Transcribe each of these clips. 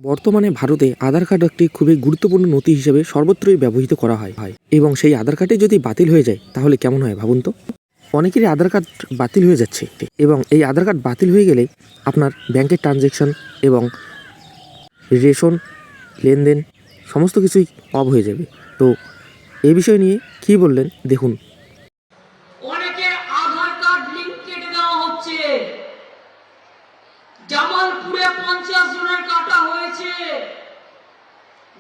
বর্তমানে ভারতে আধার কার্ড একটি খুবই গুরুত্বপূর্ণ নথি হিসেবে সর্বত্রই ব্যবহৃত করা হয় এবং সেই আধার কার্ডে যদি বাতিল হয়ে যায় তাহলে কেমন হয় ভাবুন তো। অনেকেরই আধার কার্ড বাতিল হয়ে যাচ্ছে এবং এই আধার কার্ড বাতিল হয়ে গেলে আপনার ব্যাংকের ট্রানজ্যাকশন এবং রেশন লেনদেন সমস্ত কিছুই অফ হয়ে যাবে। তো এই বিষয় নিয়ে কী বললেন দেখুন। অনেকের আধার কার্ড লিংক কেটে দেওয়া হচ্ছে। জামালপুরে 50 জনের কাটা হয়েছে।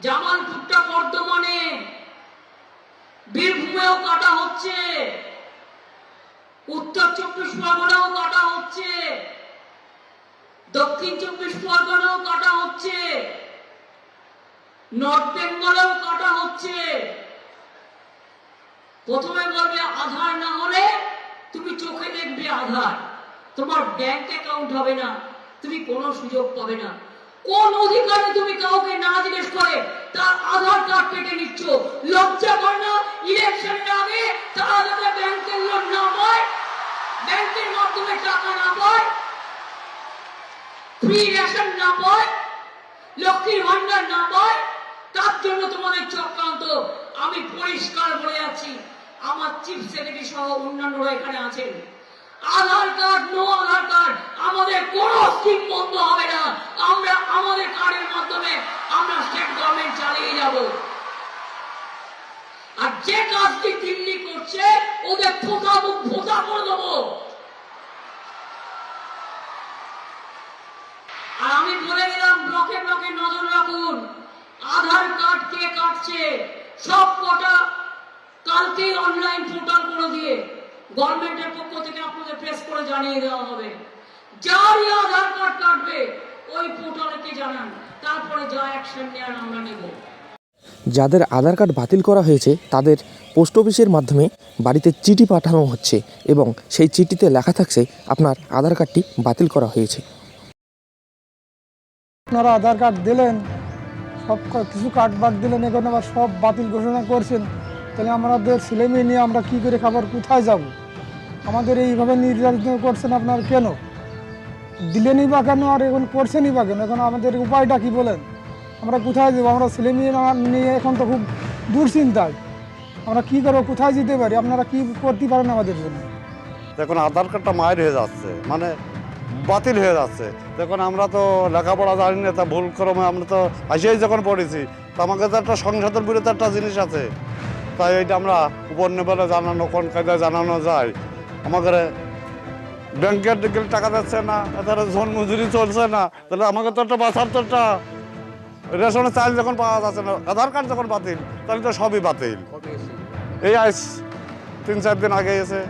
জামালপুরটা বর্ধমানে, বীরভূমেও কাটা হচ্ছে, উত্তর 24 পরগনাও কাটা হচ্ছে, দক্ষিণ 24 পরগনাও কাটা হচ্ছে, নর্থ বেঙ্গলেও কাটা হচ্ছে। প্রথমে বলবে আধার না হলে তুমি চোখে দেখবে আধার, তোমার ব্যাংক অ্যাকাউন্ট হবে না, তুমি কোনো সুযোগ পাবে না। কোন অধিকারে তুমি কাউকে না জিজ্ঞেস করে তার আধার কার্ড কেটে নিচ্ছ? লজ্জা করে না? ইলেকশনের আগে তারা যাতে ব্যাংকের লোন না পায়, ব্যাংকের মাধ্যমে টাকা না পায়, ফ্রি রেশন না পায়, লক্ষ্মীর ভান্ডার না পায়, তার জন্য তোমাদের চক্রান্ত। আমি পরিষ্কার বলে যাচ্ছি, আমার চিফ সেক্রেটারি সহ অন্যান্যরা এখানে আছেন। আধার কার্ড, নো আধার কার্ড, আমাদের কোন স্কিম বন্ধ হবে না। আমরা আমাদের কার্ডের মাধ্যমে আমরা স্টেট গভর্নমেন্ট চালিয়ে যাব। আর যে কাজটি দিল্লি করছে ওদের ফোঁটা মুখ ফোঁটা করে দেবো। আর আমি বলে দিলাম, ব্লকে ব্লকে নজর রাখুন আধার কার্ড কে কাটছে। সব কটা কালকেই অনলাইন পোর্টাল করে দিয়ে গভর্নমেন্টের পক্ষ থেকে আপনাদের প্রেস করে জানিয়ে দেওয়া হবে। যারই আধার কার্ড কাটবে ওই পোর্টালকে জানান, তারপরে যা অ্যাকশন নেওয়ার আমরা নেব। যাদের আধার কার্ড বাতিল করা হয়েছে তাদের পোস্ট অফিসের মাধ্যমে বাড়িতে চিঠি পাঠানো হচ্ছে এবং সেই চিঠিতে লেখা থাকছে আপনার আধার কার্ডটি বাতিল করা হয়েছে। আপনারা আধার কার্ড দিলেন, সব কিছু কার্ড বাদ দিলেন, এখন আবার সব বাতিল ঘোষণা করছেন, তাহলে আমাদের ছেলে মেয়ে নিয়ে আমরা কী করে খাবার, কোথায় যাব? আমাদের এইভাবে নির্যাতিত করছেন আপনার, কেন দিলেনই বা কেন, আর এখন করছেনই বা কেন? এখন আমাদের উপায়টা কি বলেন? আমরা কোথায় যাবো? আমরা ছেলে মেয়ে নিয়ে এখন তো খুব দুশ্চিন্তায়, আমরা কী করবো, কোথায় যেতে পারি? আপনারা কি করতে পারেন আমাদের জন্য? দেখুন আধার কার্ডটা মায়ের হয়ে যাচ্ছে, মানে বাতিল হয়ে যাচ্ছে। দেখুন আমরা তো লেখাপড়া জানি না, তা ভুল ক্রমে আমরা তো আসেই যখন পড়েছি, তো আমাকে তো একটা সংসদের বিরুদ্ধে একটা জিনিস আছে, তাই এইটা আমরা উপর নেবেলে জানানো, কোন কায়দায় জানানো যায়। আমাদের ব্যাংকের দিকে টাকা যাচ্ছে না, তাছাড়া ঝোন মজুরি চলছে না, তাহলে আমাকে তো একটা বাঁচার তো একটা রেশনের চাল যখন পাওয়া যাচ্ছে না, আধার কার্ড যখন বাতিল, তাহলে তো সবই বাতিল। এই আজ 3-4 দিন আগে এসে